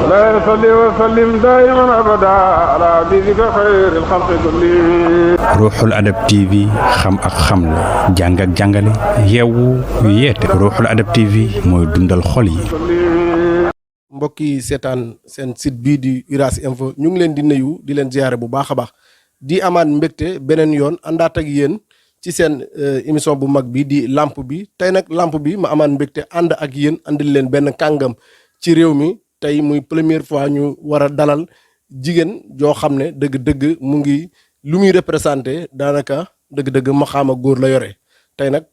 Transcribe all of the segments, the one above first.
لا يصلي وسلم دائما أبدا على حبيبك خير الخلق كلهم. Ruuxul Adab TV xam ak xamle jàng ak jàngale yeewu yeete Ruuxul Adab TV mooy dundal xol yi. mbokk yi seetaan seen site bii di Uras Info ñu ngi leen di nuyu di leen ziyaare bu baax a baax di amaat mbégte beneen yoon àndaat ak yéen ci seen émission bu mag bi di lamp bi tey nag lamp bi ma amaat mbégte ànd ak yéen andil leen benn kàngam ci réew mi tey muy première fois ñu war a dalal jigéen joo xam ne dëgg-dëgg mu ngi lu muy représenté daanaka dëgg-dëgg maxaama góor la yore tey nag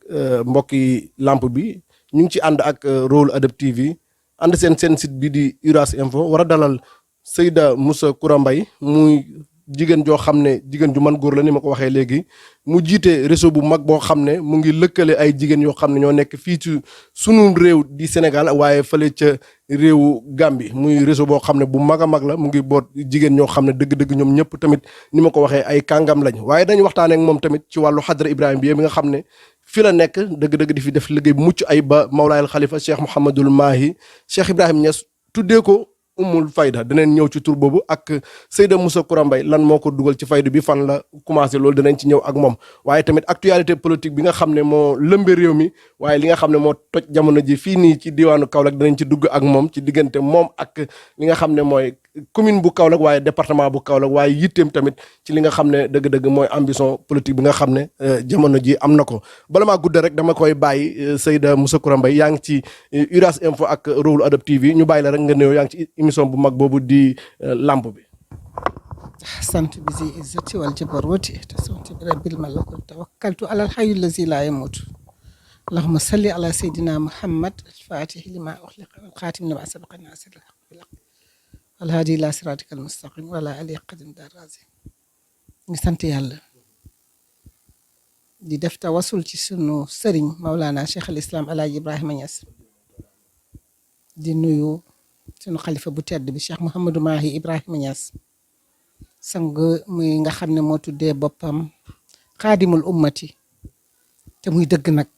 mbokk yi lamp bi ñu ngi ci ànd ak Ruuxul Adab TV ànd seen site bi di Uras Info war a dalal Seyda Moussa Coura Mbaye muy jigéen joo xam ne jigéen ju man góor la ni ma ko waxee léegi mu jiite réseau bu mag boo xam ne mu ngi lëkkale ay jigéen yoo xam ne ñoo nekk fii ci sunu réew di Sénégal waaye fële ca réewu Gambie muy réseau boo xam ne bu mag a mag la mu ngi boot jigéen ñoo xam ne dëgg-dëgg ñoom ñëpp tamit ni ma ko waxee ay kàngam lañ waaye dañu waxtaanee ak moom tamit ci wàllu xadra Ibrahima bi nga xam ne fi la nekk dëgg-dëgg di fi def liggéey bu mucc ay ba Mawlaayal Xalifa Cheikh Mouhamadul Mahi Cheikh Ibrahima Niass tuddee ko Umul Fayda danañ ñëw ci tur boobu ak Seyda Moussa Coura Mbaye lan moo ko dugal ci faydu bi fan la commencé loolu danañ ci ñëw ak moom waaye tamit actualité politique bi nga xam ne moo lëmbe réew mi waaye li nga xam ne moo toj jamono ji fii nii ci diwaanu Kaolack danañ ci dugg ak moom ci diggante moom ak li nga xam ne mooy commune bu Kaolack waaye département bu Kaolack waaye yitteem tamit ci li nga xam ne dëgg-dëgg mooy ambition politique bi nga xam ne jamono ji am na ko bala maa gudde rek dama koy bàyyi Seyda Moussa Coura Mbaye yaa ngi ci Uras Info ak Ruuxul Adab TV ñu bàyyi la rek nga néew yaa ngi ci émission bu mag boobu di lamp bi sant bi zi izzati wal jabaruti tasawti bi rabbil malakut tawakkaltu ala alhayy allazi la yamut allahumma salli ala sayidina muhammad al-fatih lima ukhliqa wal khatim lima sabaqa nasir alhaadi ila siratika almustaqim wala ali qadim dar razi ngi sant yàlla di def tawasul ci sunu sëriñ Maulana Cheikh al Islam Alaaji Ibrahima Niass di nuyu sunu xalifa bu tedd bi Cheikh Mouhamadou Mahi Ibrahima Niass sang muy nga xam ne moo tuddee boppam xaadimul ummati te muy dëgg nag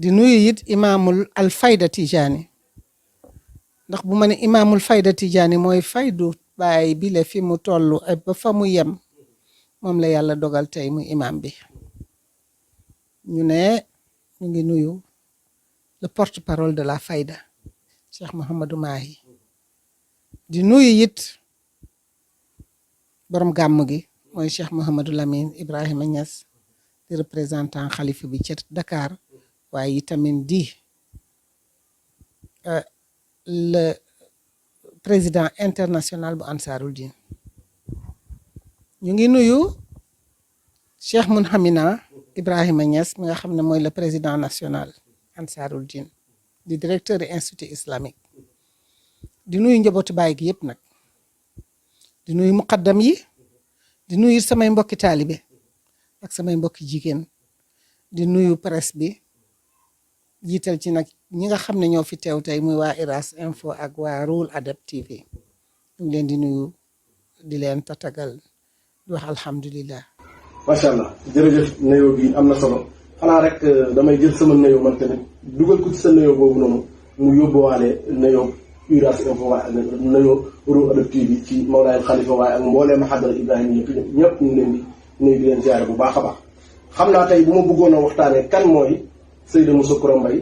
di nuyu it imaamul alfayda Tijaani ndax bu ma ne imaamul fayda Tijaani mooy faydu baay bi la fi mu toll ba fa mu yem moom la yàlla dogal tey muy imaam bi ñu ngi nuyu le porte-parole de la fayda Cheikh Mouhamadou Mahi di nuyu it borom gàmm gi mooy Cheikh Mouhamadou Lamine Ibrahima Niass di représentant xalifa bi ci Dakar waaye itamit di le président international bu Ansarul Din ñu ngi nuyu Cheikh Mounhamina Ibrahima Niass mi nga xam ne mooy le président national Ansarul Din di directeur de institut islamique di nuyu njabootu baay gi yëpp nag di nuyu muqaddam yi di nuyu samay mbokki taalibe ak samay mbokki jigéen di nuyu presse bi jiital ci nag ñi nga xam ne ñoo fi teew tey muy waa Uras Info ak waa Ruuxul Adab TV ñu ngi leen di nuyu di leen tatagal di wax alhamdulillah. macha allah jërëjëf nuyoo bi am na solo xanaa rek damay jël sama nuyoo man tamit dugal ko ci sa nuyoo boobu noonu mu yóbbuwaale nuyoo Uras Info waaye ak nuyoo Ruuxul Adab TV ci Mawlaayal Xalifa waaye ak mbooleem xadara Ibrahima ñëpp ñu ngi leen di nuyu di leen ziare bu baax a baax xam naa tey bu ma bëggoon a waxtaanee kan mooy Seyda Moussa Coura Mbaye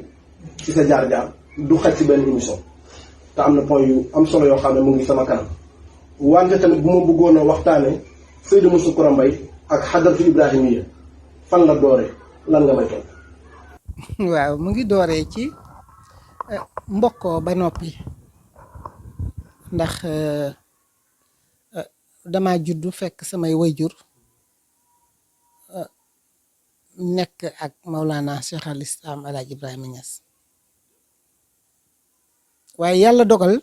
ci sa jaar-jaar du xaj ci benn émission te am na point yu am solo yoo xam ne mu ngi sama kanam wante tamit bu ma bëggoon a waxtaanee Seyda Moussa Coura Mbaye ak xadaratu Ibrahimiya fan la dooree lan nga may toog. waaw mu ngi dooree ci mbokkoo ba noppi ndax dama juddu fekk samay wayjur nekk ak Maulana Cheikh al Islam Alaaji Ibrahima Niass waaye yàlla dogal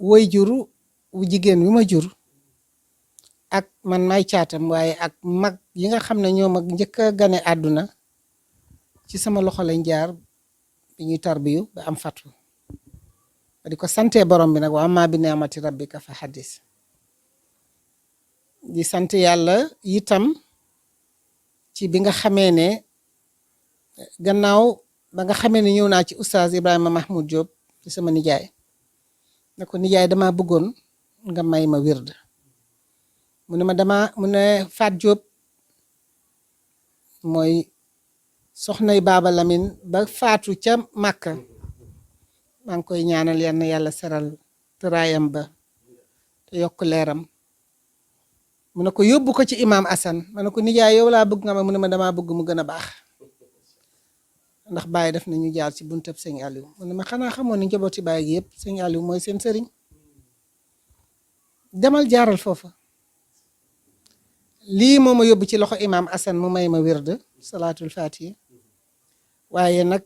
wayjuru wu jigéen wi ma jur ak man may caatam waaye ak mag yi nga xam ne ñoo mag njëkk a gane àdduna ci sama loxo lañ jaar bi ñuy tarbiyu ba am fatu di ko sante borom bi nag wa amma bi ni'mati rabbika fa hadis di sant yàlla itam ci bi nga xamee ne gannaaw ba nga xamee ne ñëw naa ci oustaz Ibrahima Mahmoud Diop ci sama nijaay ne ko nijaay dama bëggoon nga may ma wird mu ne ma mu ne Faat Jóob mooy soxnay Baaba Lamin ba faatu ca Màkka maa ngi koy ñaanal yal na yàlla seral tëraayam ba te yokk leeram mu ne ko yóbbu ko ci imaam Assane ma ne ko nijaay yow laa bëgg nga ma mu ne ma damaa bëgg mu gën a baax ndax Baye def nañu jaar ci buntab sëñ Aliou mu ne ma xanaa xamoon ni njabooti Baye gi yëpp sëñ Aliou mooy seen sëriñ demal jaaral foofa lii moo ma yóbbu ci loxo imaam Assane mu may ma wird salaatul fatiha waaye nag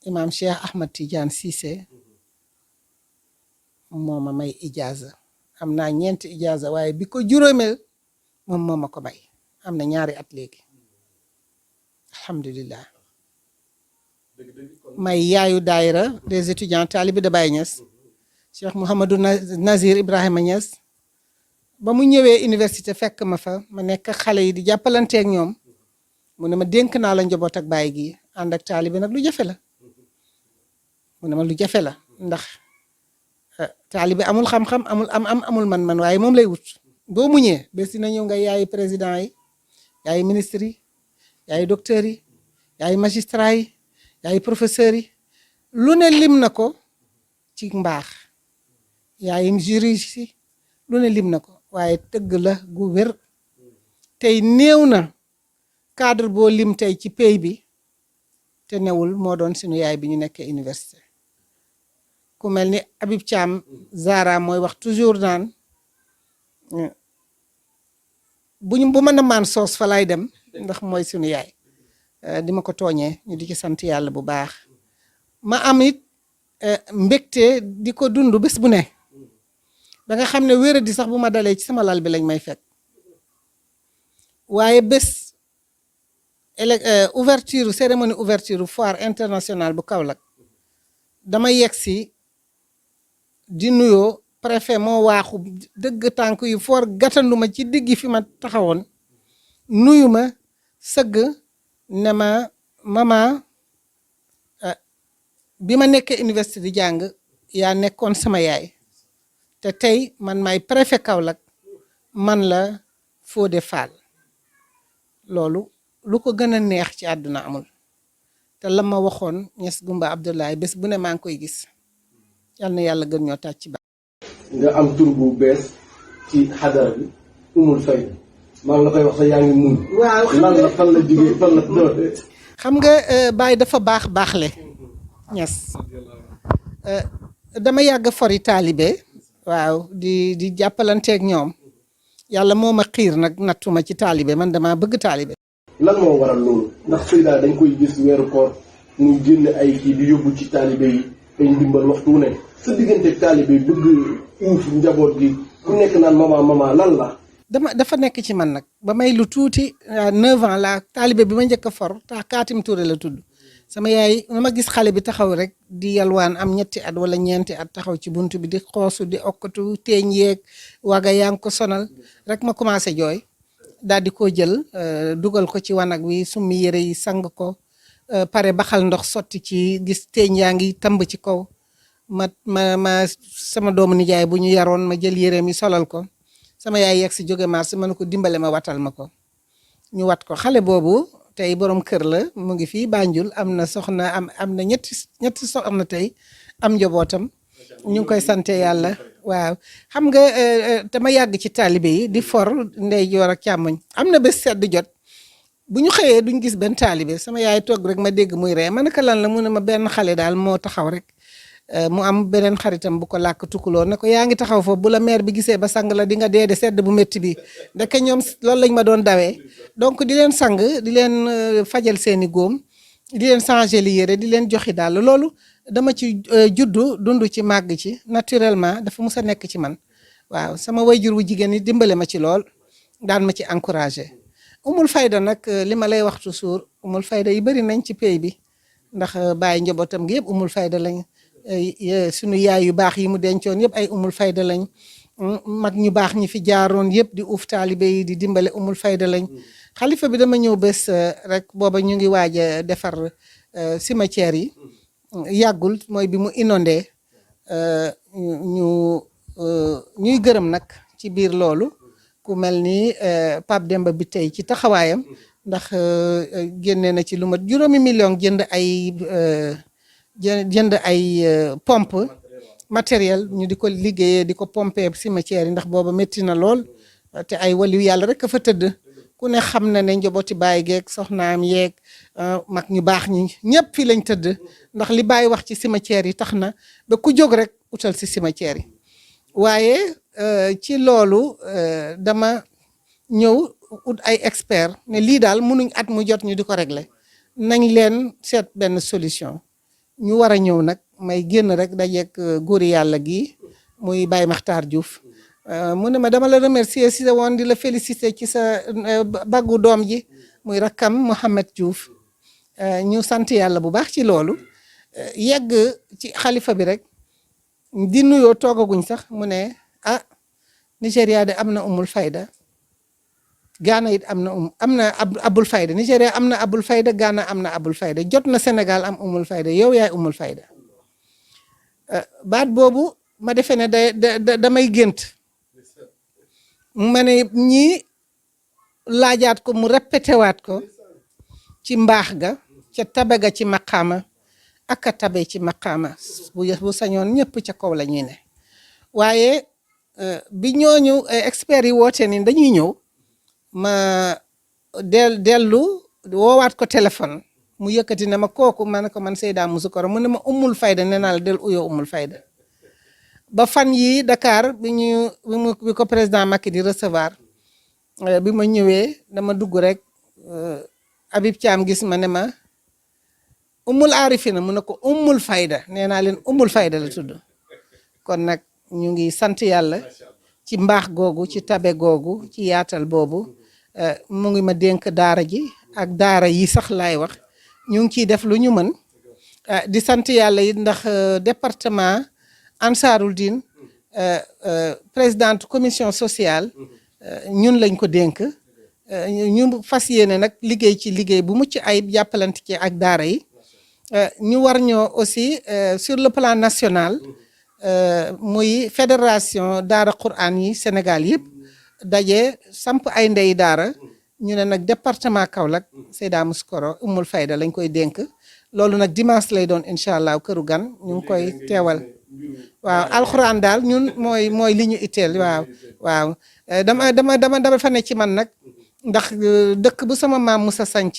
imaam Cheikh Ahmad Tidiane Cissé moo ma may ijaaza am naa 4 ijaaza waaye bi ko juróomeel moom moo ma ko may am na 2 at léegi alhamdulillah may yaayu daayira des étudiants talibé de Baye Niass Cheikh Mouhamadou Nazir Ibrahima Niass ba mu ñëwee université fekk ma fa ma nekk xale yi di jàppalanteeg ñoom mu ne ma dénk naa la njaboot ak Baye gi ànd ak talibé nag lu jafe la mu ne ma lu jafe la ndax talibé amul xam-xam amul amul man-man waaye moom lay wut boo muñee bés dina ñëw nga yaayi président yi yaayi ministre yi yaayi docteur yi yaayi magistrat yi yaayi professeur yi lu ne lim na ko ci mbaax yaayi juriste yi lu ne lim na ko waaye tëgg la gu wér tey néew na cadre boo lim tey ci pays bi te newul moo doon sunu yaay bi ñu nekkee université ku mel ni Habib Thiam Zara mooy wax toujours naan bu mën a maan soos fa lay dem ndax mooy sunu yaay di ma ko tooñee ñu di ci sant yàlla bu baax ma am it mbégte di ko dund bés bu ne ba nga xam ne wéradi sax bu ma dalee ci sama lal bi lañ may fekk waaye bés ouverture cérémonie ouverture foire internationale bu Kaolack dama yegg si di nuyoo préfet moo waaxu dëgg tànk yu foor gàttandu ma ci diggi fi ma taxawoon nuyu ma sëgg ne ma mama bi ma nekkee université di jàng yaa nekkoon sama yaay te tey man maay préfet Kaolack man la Fodé Fall loolu lu ko gën a neex ci àdduna amul te la ma waxoon Niass Goumba Abdoulaye bés bu ne maa ngi koy gis yal na yàlla gën ñoo tàcc ba nga am tur bu bees ci xadara bi Umul Fayda maa ngi la koy wax sax yaa ngi mun. waaw lan la fan la jógee fan la doon. xam nga Baye dafa baaxle Niass dama yàgg fori taalibe waaw di jàppalanteeg ñoom yàlla moo ma xiir nag nattuma ci taalibe man dama bëgg taalibe. lan moo waral loolu ndax Seyda dañ koy gis weeru koor muy génn ay kii di yóbbu ci taalibe yi ay ndimbal waxtu wu ne sa diggante taalibe yi bëgg uuf njaboot gi ku nekk naan mama lan la. dafa nekk ci man nag ba may lu tuuti 9 ans la taalibe bi ma njëkk a for tax Kaatim Touré la tudd sama yaay ma gis xale bi taxaw rek di yalwaan am 3 at wala 4 at taxaw ci buntu bi di xoosu di okkatu teeñ yeeg waga yaa ngi ko sonal rek ma commencé jooy daal di ko jël dugal ko ci wanag wi summi yére yi sang ko pare baxal ndox sotti ci gis teeñ yaa ngi tëmb ci kaw ma sama doomu nijaay bu ñu yaroon ma jël yére mi solal ko sama yaay yegg si jóge marché ma ne ko dimbale ma watal ma ko ñu wat ko xale boobu tey borom kër la mu ngi fii Banjul am na soxna am na ñetti soxna tey am njabootam ñu ngi koy sante yàlla waaw xam nga dama yàgg ci taalibe yi di for ndey joor ak càmmoñ am na bés sedd jot bu ñu xëyee duñ gis benn taalibe sama yaay toog rek ma dégg muy ree ma ne ko lan la mu ne ma benn xale daal moo taxaw rek mu am beneen xaritam bu ko làkk tukkuloo ne ko yaa ngi taxaw foofu bu la maire bi gisee ba sang la di nga dee de sedd bu métti bi ndeke ñoom loolu lañ ma doon dawee donc di leen sang di leen fajal seeni góom di leen changer li yére di leen joxi daal loolu dama ci juddu dund ci màgg ci naturellement dafa mus a nekk ci man waaw sama wayjur wu jigéen ñi dimbale ma ci lool daan ma ci encouragé Umul Fayda nag li ma lay wax toujours Umul Fayda yi bëri nañ ci pays bi ndax bàyyi njabootam gi yëpp Umul Fayda lañ sunu yaay yu baax yi mu dencoon yëpp ay Umul Fayda lañ mag ñu baax ñi fi jaaroon yëpp di uuf taalibe yi di dimbale Umul Fayda lañ xalifa bi dama ñëw bés rek booba ñu ngi waaj a defar cimetière yi yàggul mooy bi mu inondé ñu ñuy gërëm nag ci biir loolu ku mel ni Pape Demba bi tey ci taxawaayam ndax génne na ci lu mat 5 millions jënd ay pompe matériel ñu di ko liggéeyee di ko pomper cimetière yi ndax booba métti na lool te ay waliyu yàlla rek a fa tëdd ku ne xam na ne njabooti baay geeg soxnaam yeeg mag ñu baax ñi ñëpp fii lañ tëdd ndax li Baay wax ci cimetière yi tax na ba ku jóg rek utal si cimetière yi waaye ci loolu dama ñëw ut ay expert ne lii daal mënuñ at mu jot ñu di ko régler nañ leen seet benn solution ñu war a ñëw nag may génn rek dajeeg góori yàlla gi muy Baye Makhtar Diouf mu ne ma dama la remercier si woon di la féliciter ci sa baggu doom ji muy rakkam Mohamed Diouf ñu sant yàlla bu baax ci loolu yegg ci xalifa bi rek di nuyoo toogaguñ sax mu ne ah Nigéria de am na umul fayda Ghana it am na abul fayda Nigéria am na abul fayda Ghana am na abul fayda jot na Sénégal am umul fayda yow yaay umul fayda baat boobu ma defee ne damay gént ma ne ñii laajaat ko mu répété waat ko ci mbaax ga ca tabe ga ci maqaama ak a tabe ci maqaama bu sañoon ñëpp ca kaw la ñuy ne waaye bi ñooñu experts yi woote ni dañuy ñëw ma dellu woowaat ko téléphone mu yëkkati ne ma kooku ma ne ko man Seyda Moussoukoro mu ne ma umul fayda nee naa la del uyoo umul fayda ba fan yi Dakar bi ko président Macky di recevoir bi ma ñëwee dama dugg rek Habib Thiam gis ma ne ma umul aarifina mu ne ko umul fayda nee naa leen umul fayda la tudd kon nag ñu ngi sant yàlla ci mbaax googu ci tabe googu ci yaatal boobu mu ngi ma dénk daara ji ak daara yi sax laay wax ñu ngi ciy def lu ñu mën di sant yàlla it ndax département Ansaarul Din présidente commission sociale ñun lañ ko dénk ñu fas yéene nag liggéey ci liggéey bu mucc ayib jàppalante ci ak daara yi ñu war ñoo aussi sur le plan national muy fédération daara Qur'an yi Sénégal yëpp daje samp ay ndey daara ñu ne nag département Kaolack Seyda Moussoukoro umul fayda lañ koy dénk loolu nag dimanche lay doon incha allah këru gan ñu ngi koy teewal waaw alxuraan daal ñun mooy li ñu itteel waaw dama fa ne ci man nag ndax dëkk bu sama maam Moussa sanc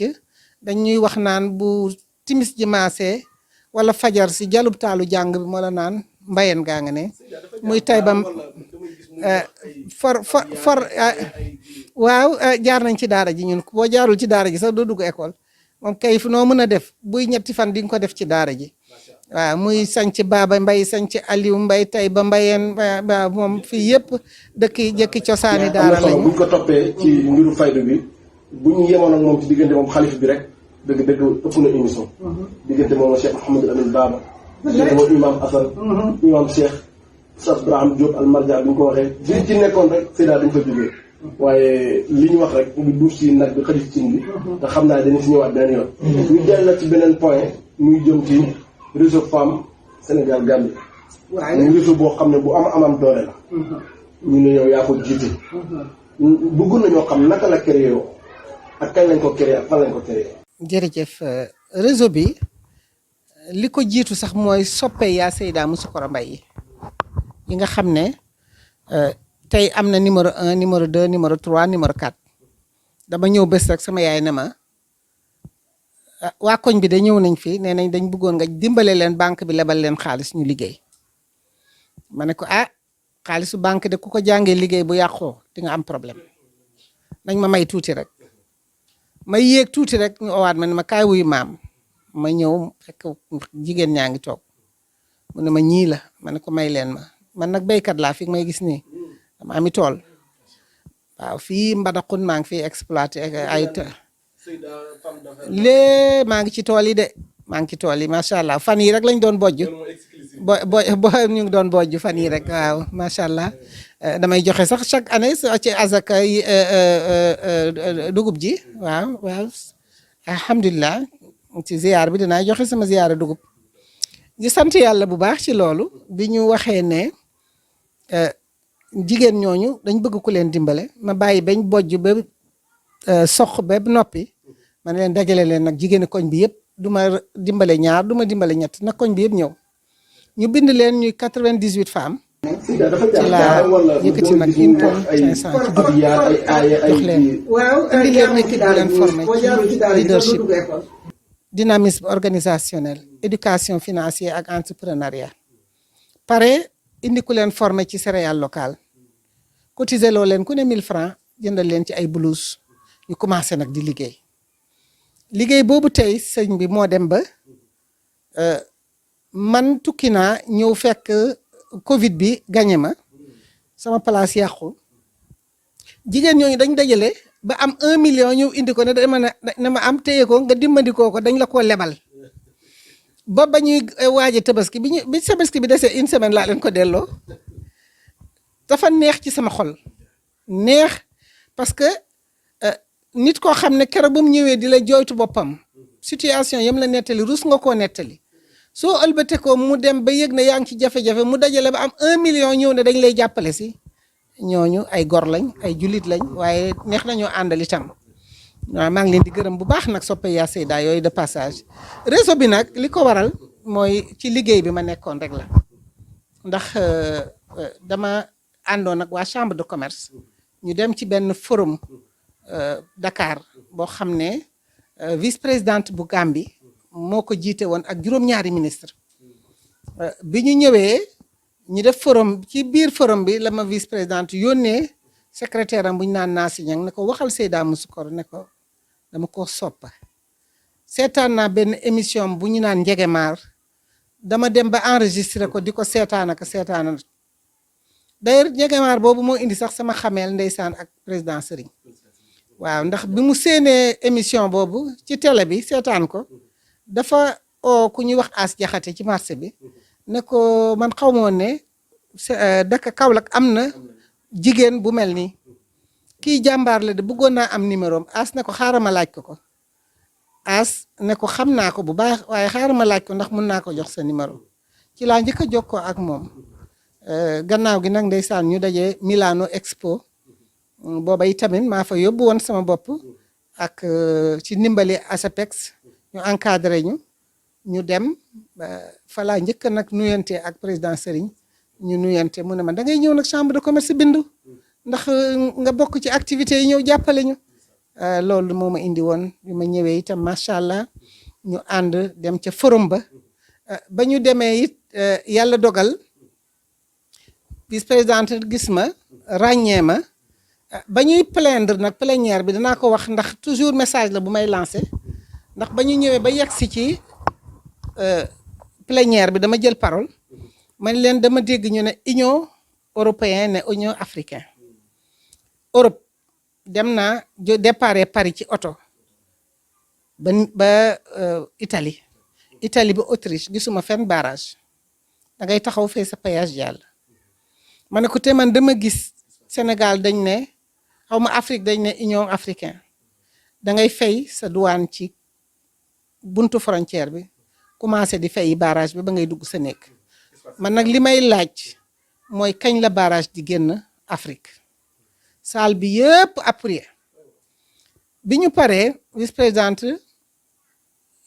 dañuy wax naan bu timis ji maasee wala fajar si jalub taalu jàng bi moo la naan mbayeen gaa nga ne muy tay ba waaw jaar nañ ci daara ji ñun boo jaarul ci daara ji sax doo dugg école moom kay fu noo mën a def buy ñetti fan di nga ko def ci daara ji waaw muy sanc Baba Mbay sanc Aliou Mbay tay ba mbayeen waaw moom fii yëpp dëkk jëkki cosaani daara lañu buñ ko toppee ci mbiru faydu bi bu ñu yemoon ak moom ci diggante moom xalif bi rek dëgg ëpp na émission diggante moom Cheikh Mouhamadou Amine Baba diggante moom imam Assane imam Cheikh Sas Braham Diop al Marja bi ñu ko waxee li ci nekkoon rek Seyda dañ fa jógee waaye li ñu wax rek ngi duuf si nag bi xëy ci cin bi te xam naa dañu si ñëwaat beneen yoon ñu dellu nag ci beneen point muy jëm ci réseau femme Sénégal Gambie muy réseau boo xam ne bu amam doole la ñu ne yow yaa ko jiite bëgg nañoo xam naka la créé yoo ak kañ lañ ko créé ak fan lañ ko créé jërëjëf réseau bi li ko jiitu sax mooy soppe yaa Seyda Moussoukoro Mbaye yi nga xam ne tey am na numéro 1 numéro 2 numéro 3 numéro 4 dama ñëw bés rek sama yaay ne ma waa koñ bi da ñëw nañ fi nee nañ dañ bëggoon nga dimbale leen banque bi lebal leen xaalis ñu liggéey ma ne ko xaalisu banque de ku ko jàngee liggéey bu yàqoo di nga am problème nañ ma may tuuti rek may yéeg tuuti rek ñu owaat ma ne ma kaay wuyu maam ma ñëw fekk jigéen ñaa ngi toog mu ne ma ñii la ma ne ko may leen ma man nag béykat laa fi may gis nii dama ami tool waaw fii Mbadakhoune maa ngi fiy exploité ay maa ngi ci tool yi de maa ngi ci tool yi macha allah fan yii rek lañ doon bojj ñu ngi doon bojj fan yii rek waaw macha allah damay joxe sax chaque année ci azaka dugub ji waaw alhamdulilah ci ziar bi dinaa joxe sama ziara dugub di sant yàlla bu baax ci loolu bi ñu waxee ne jigéen ñooñu dañ bëgg ku leen dimbale ma bàyyi bañ bojj ba soq ba noppi ma ne leen dajale leen nag jigéeni koñ bi yëpp du ma dimbale ñaar du ma dimbale ñett nag koñ bi yëpp ñëw ñu bind leen ñuy 98 femmes ci laa yëkkati nag 1 tonne 500 ci dugub jox leen indi leen équipe bu leen formé ci leadership dynamisme organisationnel éducation financière ak entrepreneuriat pare indi ku leen formé ci céréales locales cotiser loo leen ku ne 1000 francs jëndal leen ci ay blouse ñu commencé nag di liggéey boobu tey sëñ bi moo dem ba man tukki naa ñëw fekk Covid bi gañe ma sama place yàqu jigéen ñooñu dañ dajale ba am 1 million ñëw indi ko ne dama ne ma am téye ko nga dimbandikoo ko dañ la koo lebal ba ba ñuy waaje tabaski bi tabaski bi desee 1 semaine laa leen ko delloo dafa neex ci sama xol neex parce que nit koo xam ne keroog ba mu ñëwee di la jooytu boppam situation yam la nettali rus nga koo nettali soo ëlbate ko mu dem ba yëg ne yaa ngi ci jafe-jafe mu dajale ba am 1 million ñëw ne dañ lay jàppale si ñooñu ay gor lañ ay jullit lañ waaye neex nañoo àndal itam waaw maa ngi leen di gërëm bu baax nag soppe yaa Seyda yooyu de passage réseau bi nag li ko waral mooy ci liggéey bi ma nekkoon rek la ndax dama àndoon ak waa chambre de commerce ñu dem ci benn forum Dakar boo xam ne vice présidente bu Gambie moo ko jiite woon ak juróom-ñaari ministre bi ñu ñëwee ñu def forum ci biir forum bi la ma vice présidente yónnee secrétaire am bu ñu naan Naasi Ñang ne ko waxal Seyda Musukor ne ko dama ko soppa seetaan naa benn émission bu ñu naan Njegemaar dama dem ba enregistré ko di ko seetaan d'ailleurs Njegemaar boobu moo indi sax sama xameel ndeysaan ak président Serigne waaw ndax bi mu séenee émission boobu ci télé bi seetaan ko dafa oo ku ñuy wax As Jaxate ci marché bi ne ko man xaw ma woon ne dëkk Kaolack am na jigéen bu mel nii kii jàmbaar la de bëggoon naa am numéro am As ne ko xaaral ma laaj ko As ne ko xam naa ko bu baax waaye xaaral ma laaj ko ndax mun naa ko jox sa numéro ci laa njëkk a jokkoo ak moom gannaaw gi nag ndeysaan ñu daje Milano Expo booba itamit maa fa yóbbu woon sama bopp ak ci ndimbali ASAPEX ñu encadré ñu dem fa laa njëkk nag nuyante ak président Serigne ñu nuyante mu ne ma da ngay ñëw nag chambre de commerce bindu ndax nga bokk ci activités yi ñëw jàppale ñu loolu moo ma indi woon bi ma ñëwee itam macha allah ñu ànd dem ca forum ba ñu demee it yàlla dogal vice présidente gis ma ràññee ma ba ñuy plaindre nag plénière bi danaa ko wax ndax toujours message la bu may lancé ndax ba ñu ñëwee ba yegg si ci plénière bi dama jël parole man leen dama dégg ñu ne Union européenne ne Union africaine Europe dem naa déparé Paris ci oto ba Italie ba Autriche gisuma fenn barrage da ngay taxaw fee sa péage jàll ma ne ko te man dama gis Sénégal dañ ne xaw ma Afrique dañ ne Union africaine da ngay fay sa douane ci buntu frontière bi commencé di fay barrage bi ba ngay dugg sa nekk man nag li may laaj mooy kañ la barrage di génn Afrique salle bi yëpp appuyé bi ñu paree vice présidente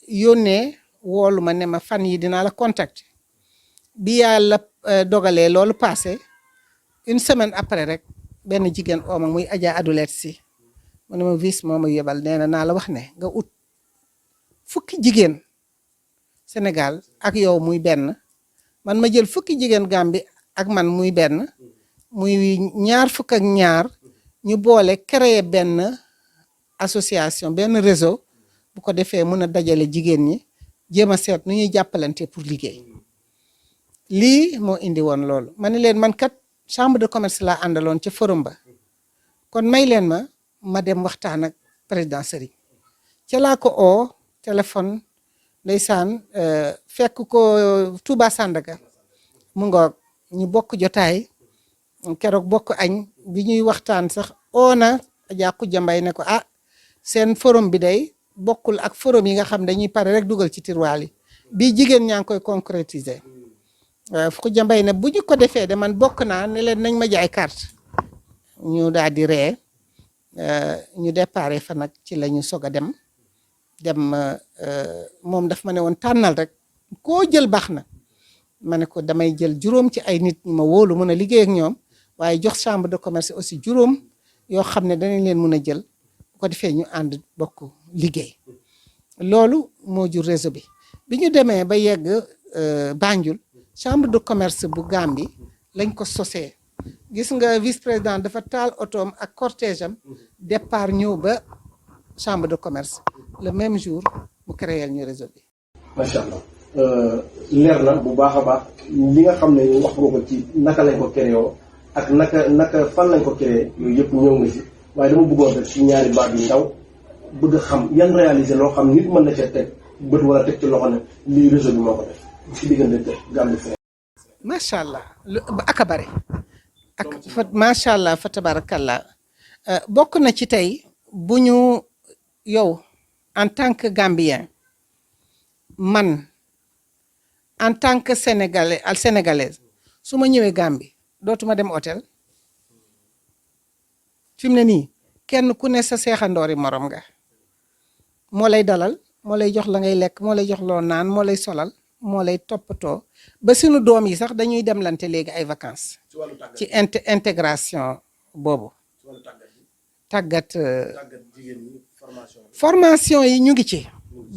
yónnee woolu ma ne ma fan yi dinaa la contacter bi yàlla dogalee loolu passé 1 semaine après rek benn jigéen ooma muy Adja Adulet si mu ne ma vice moo ma yebal nee na naa la wax ne nga ut fukki jigéen Sénégal ak yow muy benn man ma jël fukki jigéen Gambie ak man muy benn muy 22 ñu boole créer benn association benn réseau bu ko defee mën a dajale jigéen ñi jéem a seet nu ñuy jàppalante pour liggéey lii moo indi woon loolu ma ne leen man kat chambre de commerce laa àndaloon ca forum ba kon may leen ma dem waxtaan ak président Serigne ca laa ko oo téléphone ndeysaan fekk ko Touba Sandaga mu ngoog ñu bokk jotaay keroog bokk añ bi ñuy waxtaan sax oona Adja Khoudia Mbaye ne ko seen forum bi day bokkul ak forum yi nga xam dañuy pare rek dugal ci tiroir yi bii jigéen ñaa ngi koy concrétiser Khoudia Mbaye ne bu ñu ko defee de man bokk naa ne leen nañ ma jaay carte ñu daal di ree ñu déparé fa nag ci la ñu soog a dem moom daf ma ne woon tànnal rek koo jël baax na ma ne ko damay jël juróom ci ay nit ñu ma wóolu mën a liggéey ak ñoom waaye jox chambre de commerce aussi juróom yoo xam ne danañ leen mën a jël bu ko defee ñu ànd bokk liggéey loolu moo jur réseau bi bi ñu demee ba yegg Banjul chambre de commerce bu Gambie lañ ko sosee gis nga vice président dafa taal otoom ak cortège am départ ñëw ba chambre de commerce le même jour mu créé ñu réseau bi. macha allah leer na bu baax a baax li nga xam ne wax nga ko ci naka lañ ko créé ak naka fan lañ ko créé yooyu yëpp ñëw nga si waaye dama bëggoon rek ci ñaari baat yu ndaw bëgg a xam yan réaliser loo xam nit mën na ca teg bët wala teg ci loxo ne lii réseau bi moo ko def ci diggante Gambie Sénégal. macha allah ak a bare ak fa macha allah fa tabarakallah bokk na ci tey bu ñu yow en tant que Gambien man en tant que sénégalaise su ma ñëwee Gambie dootuma dem hôtel fi mu ne nii kenn ku ne sa seexandoori morom nga moo lay dalal moo lay jox la ngay lekk moo lay jox loo naan moo lay solal moo lay toppatoo ba sunu doom yi sax dañuy demlante léegi ay vacances ci intégration boobu tàggat formation yi ñu ngi ci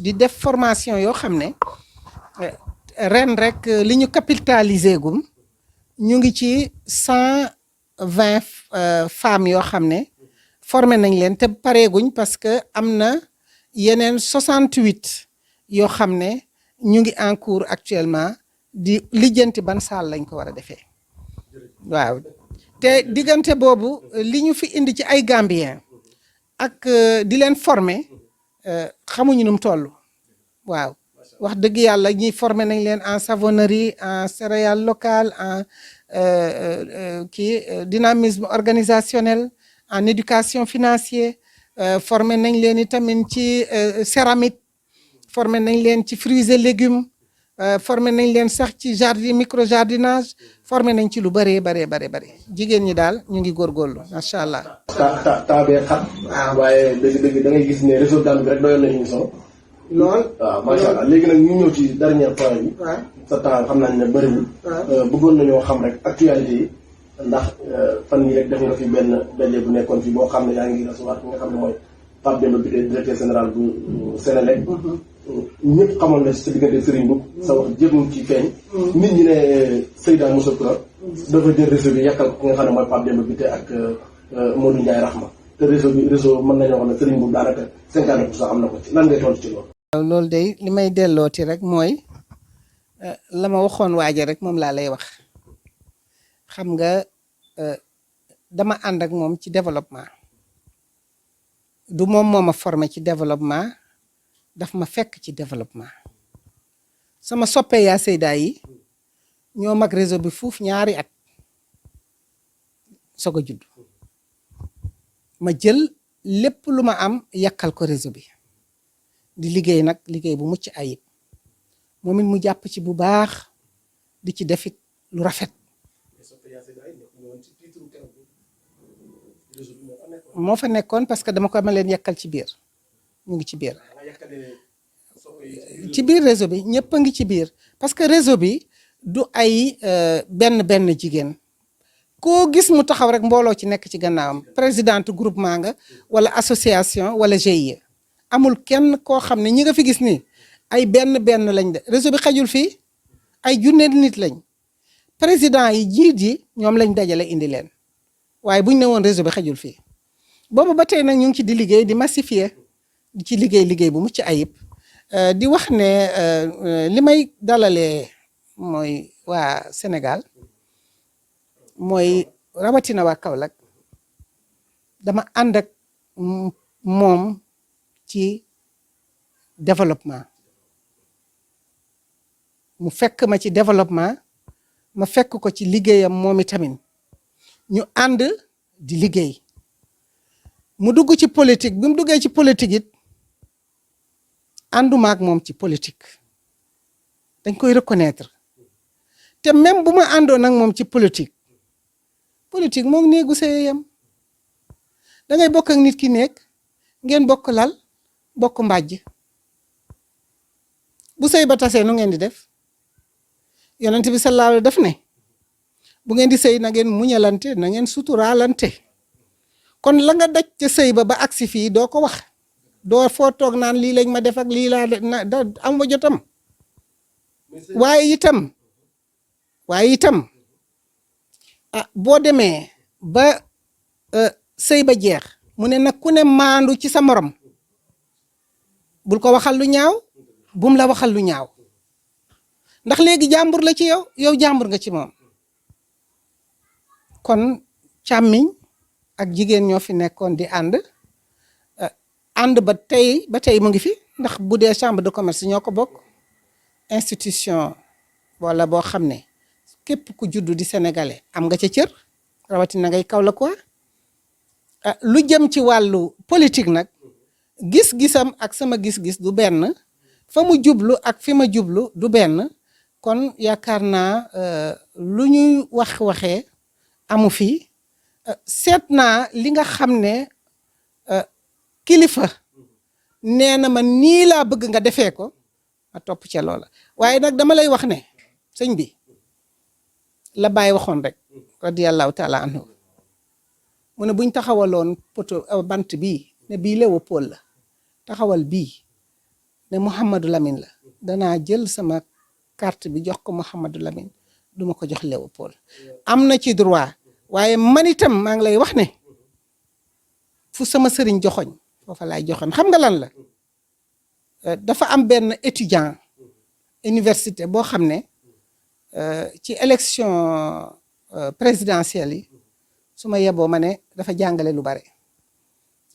di def formation yoo xam ne ren rek li ñu capitalisé gum ñu ngi ci 120 femmes yoo xam ne formé nañ leen te pareeguñ parce que am na yeneen 68 yoo xam ne ñu ngi en cours actuellement di lijjanti ban saal lañ ko war a defee waaw te diggante boobu li ñu fi indi ci ay Gambien ak di leen former xamuñu nu mu toll waaw wax dëgg yàlla ñi formé nañ leen en savonnerie en céréales locales en dynamisme organisationnel en éducation financière formé nañ leen itamit ci céramique formé nañ leen ci fruits et légumes formé nañ leen sax ci jardin micro jardinage formé nañ ci lu bëree bëri jigéen ñi daal ñu ngi góorgóorlu macha allah. taabee xat waaye dëgg da ngay gis ne réseau Gambie bi rek doyoon na émission. lool waaw macha allah léegi nag ñu ñëw ci dernier point bi. sa temps xam naa ne bëriwul. bëggoon nañoo xam rek actualité yi ndax fan yii rek def nga fi benn daje bu nekkoon fi boo xam ne yaa ngi recevoir ki nga xam ne mooy Pape Demba Bitèye directeur général bu Sénélec. ñëpp xamoon na sa diggante Serigne Mboup sa wax jëmul ci feeñ. nit ñi ne Seyda Moussa Toura dafa jël réseau bi yàkkal ko ki nga xam ne mooy Pape Demba Bitèye ak Modou Ndiaye Rahma te réseau mën nañoo wax ne Serigne Mboup daanaka 50% am na ko ci lan ngay tontu ci loolu. waaw loolu de li may dellooti rek mooy la ma waxoon waaja rek moom laa lay wax xam nga dama ànd ak moom ci développement du moom moo ma formé ci développement daf ma fekk ci développement sama soppee yaa Seyda yi ñoo mag réseau bi fuuf ñaari at soog a judd ma jël lépp lu ma am yàkkal ko réseau bi di liggéey nag liggéey bu mucc ayib moom it mu jàpp ci bu baax di ci defit lu rafet moo fa nekkoon parce que dama ko ma leen yàkkal ci biir ñu ngi ci biir réseau bi ñëpp a ngi ci biir parce que réseau bi du ay benn jigéen koo gis mu taxaw rek mbooloo ci nekk ci gannaawam présidente groupement nga wala association wala GIE amul kenn koo xam ne ñi nga fi gis nii ay benn lañ de réseau bi xajul fii ay junne nit lañ président yi jiit yi ñoom lañ dajale indi leen waaye buñ ne woon réseau bi xajul fii boobu ba tey nag ñu ngi ci di liggéey di massifier di ci liggéey bu mucc ayib di wax ne li may dalalee mooy waa Sénégal mooy rawatina waa Kaolack dama ànd ak moom ci développement mu fekk ma ci développement ma fekk ko ci liggéeyam moom itamit ñu ànd di liggéey mu dugg ci politique bi mu duggee ci politique it ànduma ak moom ci politique dañ koy reconnaître te même bu ma àndoon ak moom ci politique moom néegu sëyam da ngay bokk ak nit ki néeg ngeen bokk lal bokk mbàjj bu sëy ba tasee nu ngeen di def yonent bi sallallahu alayhi def ne bu ngeen di sëy na ngeen muñalante na ngeen suturaalante kon la nga daj ca sëy ba agsi fii doo ko wax doo foo toog naan lii lañ ma def ak lii laa da am ma jotam waaye itam boo demee ba sëy ba jeex mu ne nag ku ne maandu ci sa morom bul ko waxal lu ñaaw bum la waxal lu ñaaw ndax léegi jàmbur la ci yow jàmbur nga ci moom kon càmmiñ ak jigéen ñoo fi nekkoon di ànd ba tey mu ngi fi ndax bu dee chambre de commerce ñoo ko bokk institution wala boo xam ne képp ku juddu di sénégalais am nga ca cër rawatina ngay kaw la quoi lu jëm ci wàllu politique nag gis-gisam ak sama gis-gis du benn fa mu jublu ak fi ma jublu du benn kon yaakaar naa lu ñuy waxee amu fi seet naa li nga xam ne kilifa nee na ma nii laa bëgg nga defee ko ma topp ca loola waaye nag dama lay wax ne sëñ bi la Baay waxoon rek radiyallahu taala anhu mu ne buñ taxawaloon poto bant bii ne bii Léopold la taxawal bii ne Mouhamadou Lamine la danaa jël sama carte bi jox ko Mouhamadou Lamine duma ko jox Léopold am na ci droit waaye man itam maa ngi lay wax ne fu sama sëriñ joxoñ foofa laay joxoñ xam nga lan la dafa am benn étudiant université boo xam ne ci élection présidentielle yi su ma yeboo ma ne dafa jàngale lu bare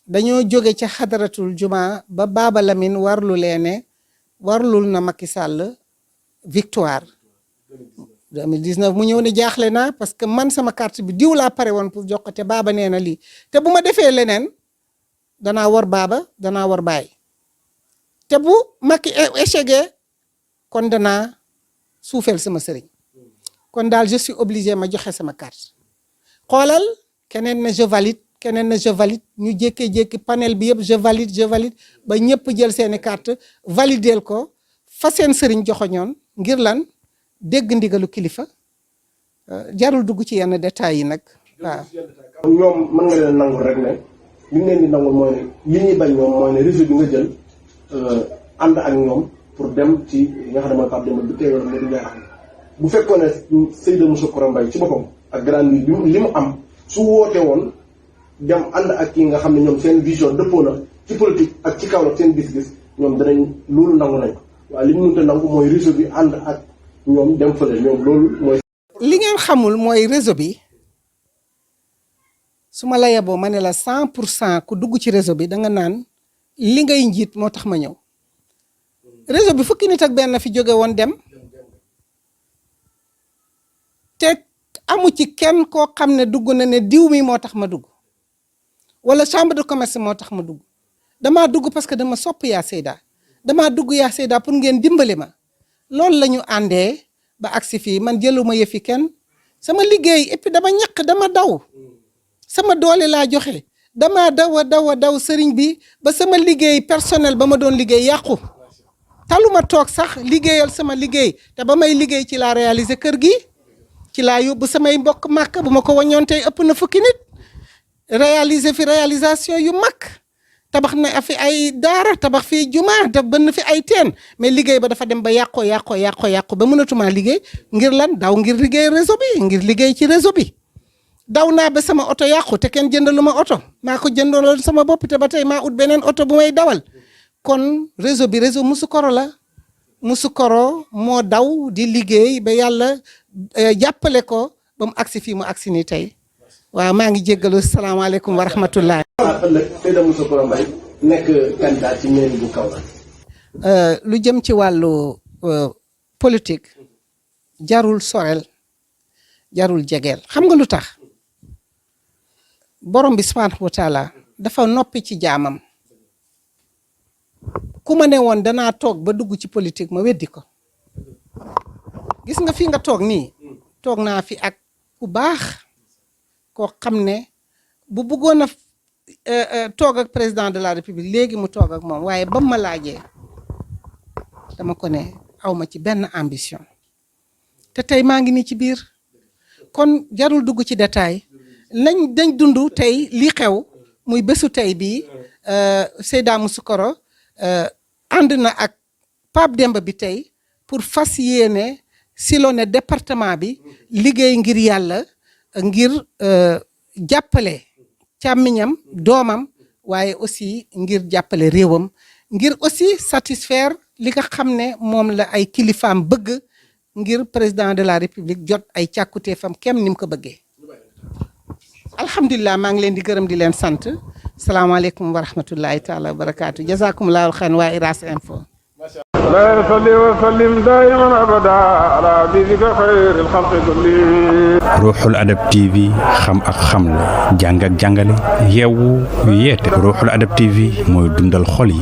dañoo jóge ca xadaratul juma ba Baba Lamine warlul na Macky Sall victoire 2019 mu ñëw ne jaaxle naa parce que man sama carte bi diw laa pare woon pour jox ko te Baba nee na lii te bu ma defee leneen danaa war Baba danaa war Baay te bu Macky échecgee kon danaa suufeel sama sëriñ kon daal je suis obligé ma joxe sama carte xoolal keneen na je valide keneen na je valide ñu jékkee-jékki panel bi yëpp je valide ba ñëpp jël seeni carte valideel ko fa seen sëriñ joxoñoon ngir lan dégg ndigalu kilifa jarul dugg ci yenn détails yi nag waaw. ñoom mën nga leen nangul rek ne li ngeen di nangul mooy ne li ñuy bañ ñoom mooy ne réseau bi nga jël ànd ak ñoom pour dem ci nga xam ne mooy Pape Demba bi tey wala Modou Ndiaye bu fekkoon ne Seydou Moussa Koura Mbaye ci boppam ak grande li mu am su woote woon dem ànd ak kii nga xam ne ñoom seen vision dëppoo na ci politique ak ci kaw nag seen gis-gis ñoom danañ loolu nangu nañ ko waaye li ñu mënta nangu mooy réseau bi ànd ak ñoom dem fële ñoom loolu mooy. li ngeen xamul mooy réseau bi su ma la yeboo ma ne la 100% ku dugg ci réseau bi da nga naan li ngay njiit moo tax ma ñëw réseau bi fukki nit ak benn fi jóge woon dem te amu ci kenn koo xam ne dugg na ne diw mi moo tax ma dugg wala chambre de commerce moo tax ma dugg damaa dugg parce que dama sopp yaa Seyda damaa dugg yaa Seyda pour ngeen dimbali ma loolu la ñu àndee ba agsi fii man jëluma yëfi kenn sama liggéey et puis dama ñaq dama daw sama doole laa joxe dama daw sëriñ bi ba sama liggéey personnel ba ma doon liggéey yàqu taluma toog sax liggéeyal sama liggéey te ba may liggéey ci laa réaliser kër gi ci laa yóbbu samay mbokk màkk bu ma ko wañoon tey ëpp na fukki nit réaliser fi réalisation yu mag tabax na fi ay daara tabax fi juma daf bënn fi ay teen mais liggéey ba dafa dem ba yàqoo ba mënatuma liggéey ngir lan daw ngir liggéey réseau bi ngir liggéey ci réseau bi daw naa ba sama oto yàqu te kenn jëndalu ma oto maa ko jëndaloon sama bopp te ba tey maa ut beneen oto bu may dawal kon réseau bi réseau Moussoukoro la Moussoukoro moo daw di liggéey ba yàlla jàppale ko ba mu agsi fii mu agsi nii tey waaw maa ngi jéggalu salaamaaleykum wa rahmatullah. ëllëg Seydou Moussa Koura Mbaye nekk candidat ci mairie bu Kaolack. lu jëm ci wàllu politique jarul sorel jarul jegeel xam nga lu tax borom bi subhanahu wa taala dafa noppi ci jaamam ku ma ne woon danaa toog ba dugg ci politique ma weddi ko gis nga fi nga toog nii toog naa fi ak ku baax koo xam ne bu bëggoon a toog ak président de la république léegi mu toog ak moom waaye ba ma laajee dama ko ne awma ci benn ambition te tey maa ngi nii ci biir kon jarul dugg ci détail dañ dund tey li xew muy bésu tey bii Seyda Moussoukoro ànd na ak Pape Demba bi tey pour fas yéene sillonné département bi liggéey ngir yàlla ngir jàppale càmmiñam doomam waaye aussi ngir jàppale réewam ngir aussi satisfaire li nga xam ne moom la ay kilifaam bëgg ngir président de la république jot ay càkkutéefam kem ni mu ko bëggee alhamdulilah maa ngi leen di gërëm di leen sant salaamaaleykum wa rahmatullahi taala wa barakaatu jazakumullahu xayran waa Uras Info لا يصلي وسلم دائما ابدا على حبيبك خير الخلق كلهم ruuxul adab TV xam ak xamle jàng ak jàngale yeewu yeete ruuxul adab TV mooy dundal xol yi